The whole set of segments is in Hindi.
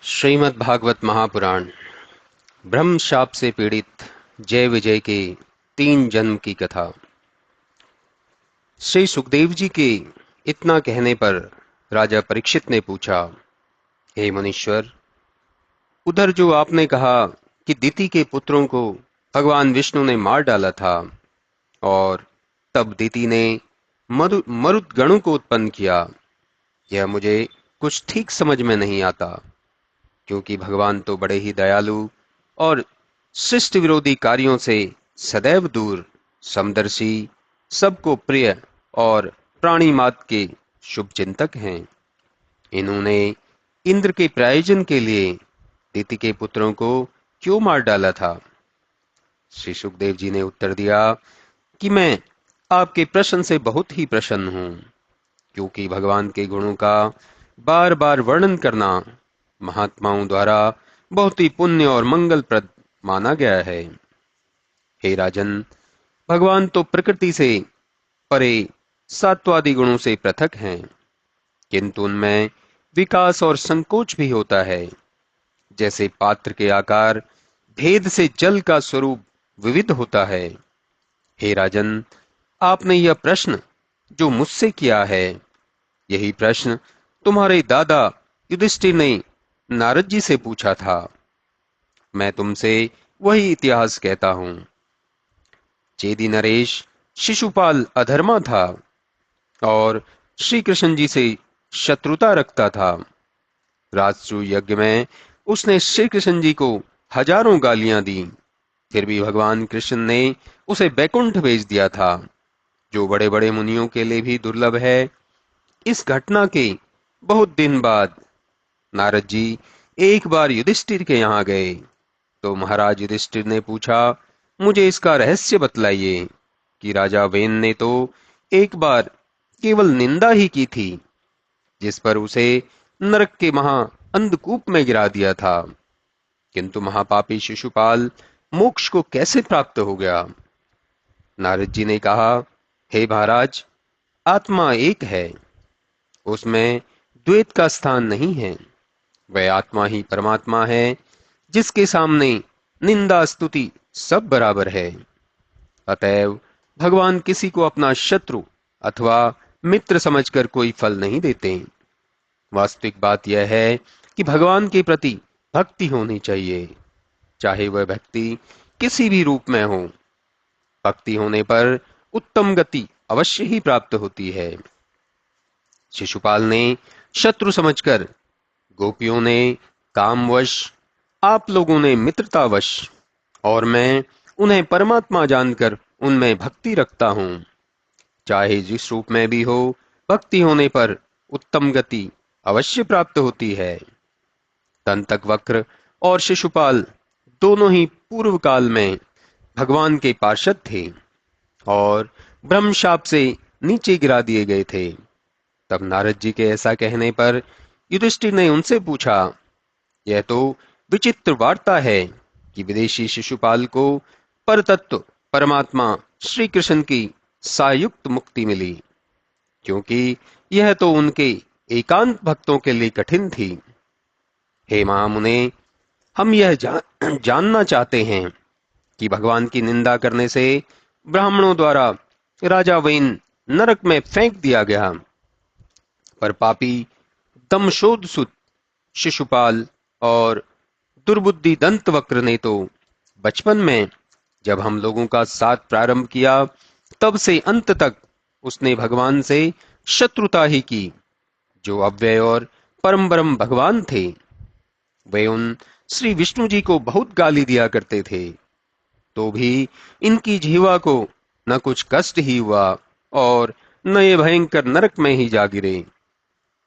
श्रीमद् भागवत महापुराण ब्रह्म शाप से पीड़ित जय विजय के 3 जन्म की कथा। श्री सुखदेव जी के इतना कहने पर राजा परीक्षित ने पूछा, हे मुनीश्वर, उधर जो आपने कहा कि दिति के पुत्रों को भगवान विष्णु ने मार डाला था और तब दिति ने मरुदगणों को उत्पन्न किया, यह मुझे कुछ ठीक समझ में नहीं आता, क्योंकि भगवान तो बड़े ही दयालु और शिष्ट विरोधी कार्यों से सदैव दूर, समदर्शी, सबको प्रिय और प्राणी मात्र के शुभ चिंतक हैं। इन्होंने इंद्र के प्रयोजन के लिए दिति के पुत्रों को क्यों मार डाला था? श्री सुखदेव जी ने उत्तर दिया कि मैं आपके प्रश्न से बहुत ही प्रसन्न हूं, क्योंकि भगवान के गुणों का बार बार वर्णन करना महात्माओं द्वारा बहुत ही पुण्य और मंगलप्रद माना गया है। हे राजन, भगवान तो प्रकृति से परे सात्वादि गुणों से पृथक हैं, किंतु उनमें विकास और संकोच भी होता है। जैसे पात्र के आकार भेद से जल का स्वरूप विविध होता है। हे राजन, आपने यह प्रश्न जो मुझसे किया है, यही प्रश्न तुम्हारे दादा युधिष्ठिर ने नारद जी से पूछा था। मैं तुमसे वही इतिहास कहता हूं। चेदी नरेश शिशुपाल अधर्मा था और श्री कृष्ण जी से शत्रुता रखता था। राजसूय यज्ञ में उसने श्री कृष्ण जी को हजारों गालियां दी, फिर भी भगवान कृष्ण ने उसे बैकुंठ भेज दिया था, जो बड़े बड़े मुनियों के लिए भी दुर्लभ है। इस घटना के बहुत दिन बाद नारद जी एक बार युधिष्ठिर के यहाँ गए, तो महाराज युधिष्ठिर ने पूछा, मुझे इसका रहस्य बतलाइए कि राजा वेन ने तो एक बार केवल निंदा ही की थी, जिस पर उसे नरक के महा अंधकूप में गिरा दिया था, किंतु महापापी शिशुपाल मोक्ष को कैसे प्राप्त हो गया? नारद जी ने कहा, हे महाराज, आत्मा एक है, उसमें द्वैत का स्थान नहीं है। वह आत्मा ही परमात्मा है, जिसके सामने निंदा स्तुति सब बराबर है। अतएव भगवान किसी को अपना शत्रु अथवा मित्र समझकर कोई फल नहीं देते। वास्तविक बात यह है कि भगवान के प्रति भक्ति होनी चाहिए, चाहे वह भक्ति किसी भी रूप में हो। भक्ति होने पर उत्तम गति अवश्य ही प्राप्त होती है। शिशुपाल ने शत्रु समझकर, गोपियों ने कामवश, आप लोगों ने मित्रतावश, और मैं उन्हें परमात्मा जानकर उनमें भक्ति रखता हूं। चाहे जिस रूप में भी हो, भक्ति होने पर उत्तम गति अवश्य प्राप्त होती है। दंतक वक्र और शिशुपाल दोनों ही पूर्व काल में भगवान के पार्षद थे और ब्रह्मशाप से नीचे गिरा दिए गए थे। तब नारद जी के ऐसा कहने पर युधिष्ठिर ने उनसे पूछा, यह तो विचित्र वार्ता है कि विदेशी शिशुपाल को परतत्व परमात्मा श्री कृष्ण की सायुक्त मुक्ति मिली, क्योंकि यह तो उनके एकांत भक्तों के लिए कठिन थी। हे महामुने, हम यह जानना चाहते हैं कि भगवान की निंदा करने से ब्राह्मणों द्वारा राजा वेन नरक में फेंक दिया गया, पर पापी दमशोध सुत शिशुपाल और दुर्बुद्धि दंतवक्र ने तो बचपन में जब हम लोगों का साथ प्रारंभ किया, तब से अंत तक उसने भगवान से शत्रुता ही की। जो अव्यय और परम ब्रह्म भगवान थे, वे उन श्री विष्णु जी को बहुत गाली दिया करते थे, तो भी इनकी जीवा को न कुछ कष्ट ही हुआ और न ये भयंकर नरक में ही जा गिरे,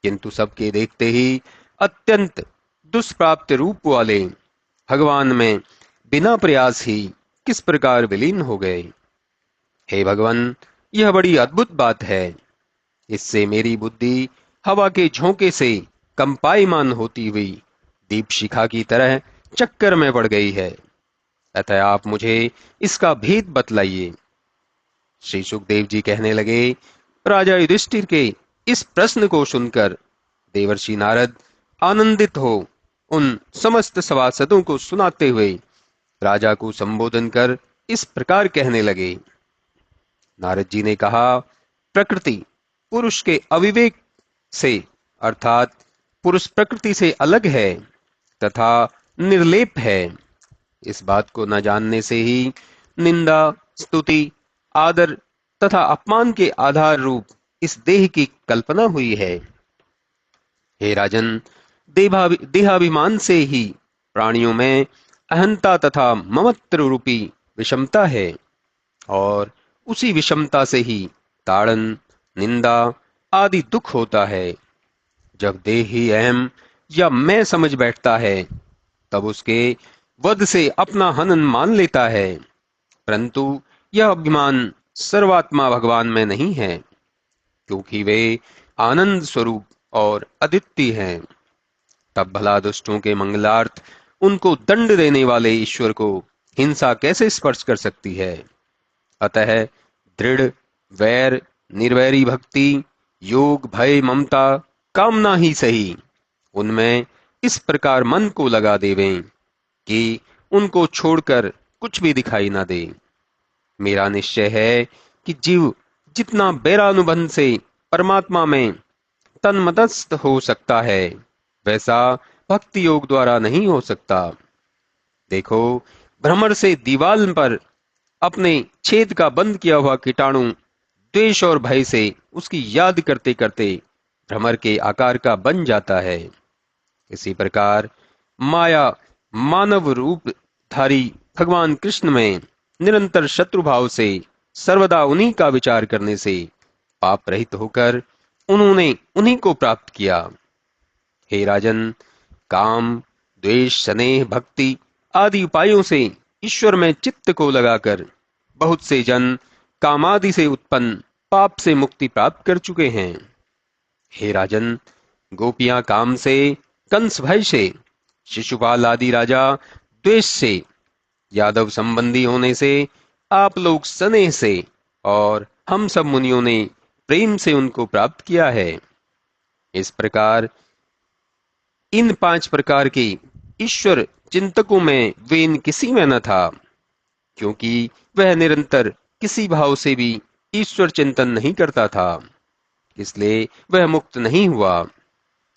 किंतु सबके देखते ही अत्यंत दुष्प्राप्त रूप वाले भगवान में बिना प्रयास ही किस प्रकार विलीन हो गए। हे भगवान, यह बड़ी अद्भुत बात है। इससे मेरी बुद्धि हवा के झोंके से कंपायमान होती हुई दीप शिखा की तरह चक्कर में पड़ गई है। अतः आप मुझे इसका भेद बतलाइए। श्री सुखदेव जी कहने लगे, राजा युधिष्ठिर के इस प्रश्न को सुनकर देवर्षि नारद आनंदित हो उन समस्त सभासदों को सुनाते हुए राजा को संबोधन कर इस प्रकार कहने लगे। नारद जी ने कहा, प्रकृति पुरुष के अविवेक से अर्थात पुरुष प्रकृति से अलग है तथा निर्लेप है। इस बात को न जानने से ही निंदा, स्तुति, आदर तथा अपमान के आधार रूप इस देह की कल्पना हुई है। हे राजन, देहाभिमान से ही प्राणियों में अहंता तथा ममत्व रूपी विषमता है और उसी विषमता से ही ताड़न, निंदा आदि दुख होता है। जब देह ही अहम या मैं समझ बैठता है तब उसके वध से अपना हनन मान लेता है, परंतु यह अभिमान सर्वात्मा भगवान में नहीं है, क्योंकि वे आनंद स्वरूप और अद्वितीय हैं। तब भला दुष्टों के मंगलार्थ उनको दंड देने वाले ईश्वर को हिंसा कैसे स्पर्श कर सकती है। अतः दृढ़ वैर, निर्वैरी भक्ति, योग, भय, ममता, कामना ही सही, उनमें इस प्रकार मन को लगा देवें कि उनको छोड़कर कुछ भी दिखाई ना दे। मेरा निश्चय है कि जीव जितना बैरानुबंध से परमात्मा में तन्मतस्थ हो सकता है, वैसा भक्ति योग द्वारा नहीं हो सकता। देखो, भ्रमर से दीवाल पर अपने छेद का बंद किया हुआ कीटाणु द्वेष और भय से उसकी याद करते करते भ्रमर के आकार का बन जाता है। इसी प्रकार माया मानव रूप धारी भगवान कृष्ण में निरंतर शत्रु भाव से सर्वदा उन्हीं का विचार करने से पाप रहित होकर उन्होंने उन्हीं को प्राप्त किया। हे राजन, काम, द्वेष, स्नेह, भक्ति आदि उपायों से ईश्वर में चित्त को लगाकर बहुत से जन कामादि से उत्पन्न पाप से मुक्ति प्राप्त कर चुके हैं। हे राजन, गोपियां काम से, कंस भय से, शिशुपाल आदि राजा द्वेष से, यादव संबंधी होने से, आप लोग स्नेह से और हम सब मुनियों ने प्रेम से उनको प्राप्त किया है। इस प्रकार इन 5 प्रकार के ईश्वर चिंतकों में वेन किसी में न था, क्योंकि वह निरंतर किसी भाव से भी ईश्वर चिंतन नहीं करता था, इसलिए वह मुक्त नहीं हुआ।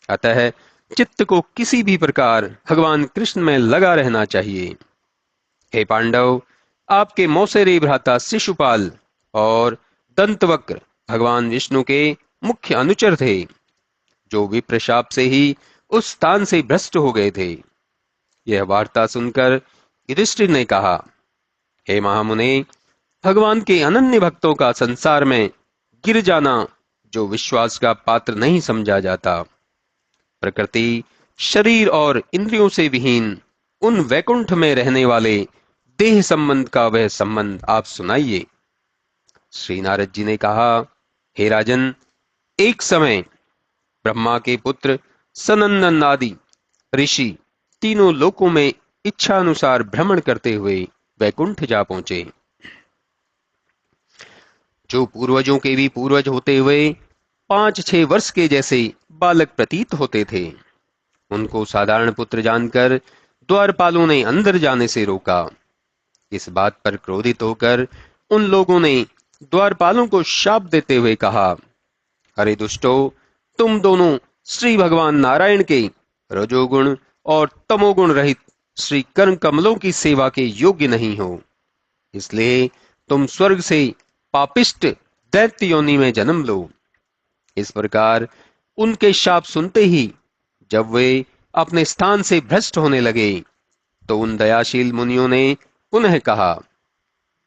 अतः चित्त को किसी भी प्रकार भगवान कृष्ण में लगा रहना चाहिए। हे पांडव, आपके मौसेरे भ्राता शिशुपाल और दंतवक्र भगवान विष्णु के मुख्य अनुचर थे, जो विप्रशाप से ही उस स्थान से भ्रष्ट हो गए थे। यह वार्ता सुनकर युधिष्ठिर ने कहा, हे महामुने, भगवान के अनन्य भक्तों का संसार में गिर जाना जो विश्वास का पात्र नहीं समझा जाता। प्रकृति, शरीर और इंद्रियों से विहीन उन वैकुंठ में रहने वाले देह संबंध का वह संबंध आप सुनाइए। श्री नारद जी ने कहा, हे राजन, एक समय ब्रह्मा के पुत्र सनंदन आदि ऋषि तीनों लोकों में इच्छा अनुसार भ्रमण करते हुए वैकुंठ जा पहुंचे। जो पूर्वजों के भी पूर्वज होते हुए 5-6 वर्ष के जैसे बालक प्रतीत होते थे, उनको साधारण पुत्र जानकर द्वारपालों ने अंदर जाने से रोका। इस बात पर क्रोधित होकर उन लोगों ने द्वारपालों को शाप देते हुए कहा, अरे दुष्टो, तुम दोनों श्री भगवान नारायण के रजोगुण और तमोगुण रहित श्री कर्ण कमलों की सेवा के योग्य नहीं हो, इसलिए तुम स्वर्ग से पापिष्ट दैत्य योनि में जन्म लो। इस प्रकार उनके शाप सुनते ही जब वे अपने स्थान से भ्रष्ट होने लगे, तो उन दयाशील मुनियों ने पुनः कहा,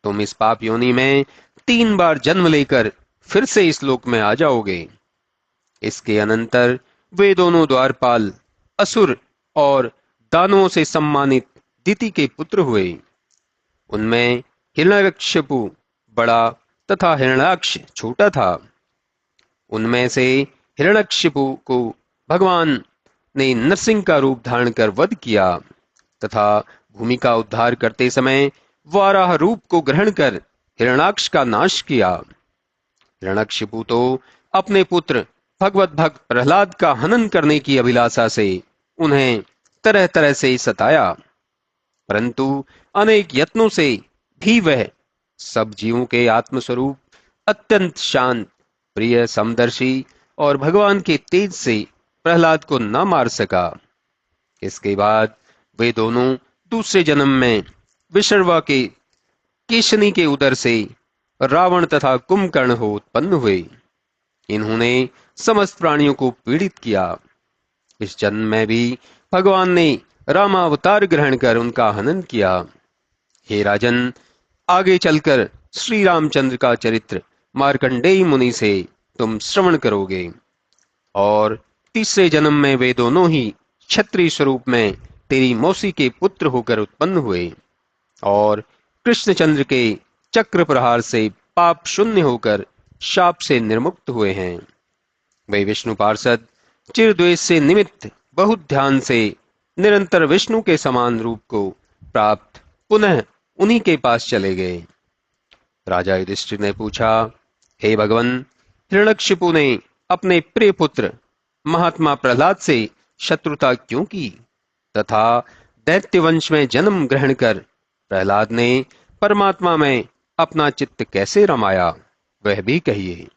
तुम इस पाप योनि में 3 बार जन्म लेकर फिर से इस लोक में आ जाओगे। इसके अनंतर वे दोनों द्वारपाल असुर और दानवों से सम्मानित दिति के पुत्र हुए। उनमें हिरण्यकशिपु बड़ा तथा हिरण्याक्ष छोटा था। उनमें से हिरण्यकशिपु को भगवान ने नरसिंह का रूप धारण कर वध किया तथा भूमि का उद्धार करते समय वाराह रूप को ग्रहण कर हिरण्याक्ष का नाश किया। हिरण्यकशिपु तो अपने पुत्र भगवत भक्त प्रहलाद का हनन करने की अभिलाषा से उन्हें तरह तरह से सताया, परंतु अनेक यत्नों से भी वह सब जीवों के आत्मस्वरूप, अत्यंत शांत, प्रिय, समदर्शी और भगवान के तेज से प्रहलाद को न मार सका। इसके बाद वे दोनों दूसरे जन्म में विशर्वा के केशनी के उदर से रावण तथा कुंभकर्ण हो उत्पन्न हुए। इन्होंने समस्त प्राणियों को पीड़ित किया। इस जन्म में भी भगवान ने रामावतार ग्रहण कर उनका हनन किया। हे राजन, आगे चलकर श्री रामचंद्र का चरित्र मार्कंडेय मुनि से तुम श्रवण करोगे। और तीसरे जन्म में वे दोनों ही क्षत्रिय स्वरूप में तेरी मौसी के पुत्र होकर उत्पन्न हुए और कृष्णचंद्र के चक्र प्रहार से पाप शून्य होकर शाप से निर्मुक्त हुए हैं। वे विष्णु पार्षद चिरद्वेष से निमित्त बहुत ध्यान से निरंतर विष्णु के समान रूप को प्राप्त पुनः उन्हीं के पास चले गए। राजा युधिष्ठिर ने पूछा, हे भगवन, हिरण्यकशिपु ने अपने प्रिय पुत्र महात्मा प्रहलाद से शत्रुता क्यों की तथा दैत्य वंश में जन्म ग्रहण कर प्रहलाद ने परमात्मा में अपना चित्त कैसे रमाया, वह भी कहिए।